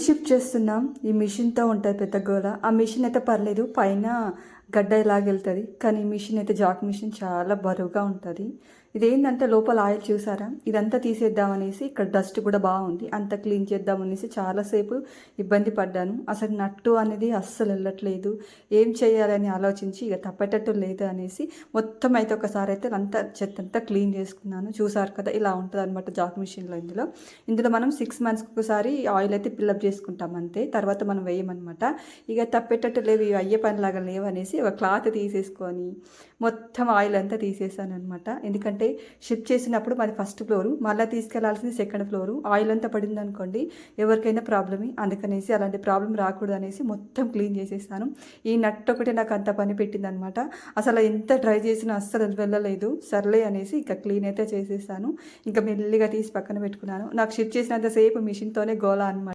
Shift చేస్తున్నాం. ఈ మిషన్‌తో ఉంటది పెద్ద గోల. ఆ మిషన్ అయితే పర్లేదు. పైన గడ్డ ఇలాగెళ్తది. కానీ ఈ మిషన్ అయితే జాక్ మిషన్ చాలా బరువుగా ఉంటది. ఇదేందంటే లోపల ఆయిల్ చూసారా? ఇదంతా తీసేద్దామనేసి ఇక్కడ డస్ట్ కూడా బాగుంది. అంతా క్లీన్ చేద్దామనేసి చాలా సేపు ఇబ్బంది పడ్డాను. అసలు నట్టు అనేది అస్సలు ఎళ్ళట్లేదు. ఏం చేయాలని ఆలోచించి ఇక తప్పేటట్టు లేదు అనేసి మొత్తం అయితే ఒకసారి అయితే అంతా చెత్తంతా క్లీన్ చేసుకున్నాను. చూసారు కదా! ఇలా ఉంటదనమాట జాక్ మిషన్‌లో ఇందులో మనం 6 మంత్స్‌కి ఒకసారి ఆయిల్ అయితే ఫిల్అప్ చేసుకుంటాం అంతే. తర్వాత మనం వేయమనమాట. ఇక తప్పేటట్టు లేవు ఇవి అయ్యే పనిలాగా లేవనేసి ఒక క్లాత్ తీసేసుకొని మొత్తం ఆయిల్ అంతా తీసేసాననమాట. ఎందుకంటే షిఫ్ట్ చేసినప్పుడు మాది ఫస్ట్ ఫ్లోరు. మళ్ళీ తీసుకెళ్లాల్సింది సెకండ్ ఫ్లోరు. ఆయిల్ అంతా పడిందనుకోండి ఎవరికైనా ప్రాబ్లమే. అందుకనేసి అలాంటి ప్రాబ్లమ్ రాకూడదు అనేసి మొత్తం క్లీన్ చేసేసాను. ఈ నట్ ఒకటే నాకు అంత పని పెట్టిందనమాట. అసలు ఎంత ట్రై చేసినా అస్సలు వెళ్ళలేదు. సర్లే అనేసి ఇక క్లీన్ అయితే చేసేసాను. ఇంకా మెల్లిగా తీసి పక్కన పెట్టుకున్నాను. నాకు షిఫ్ట్ చేసినంత సేపు మిషన్‌తోనే గోల అనమాట.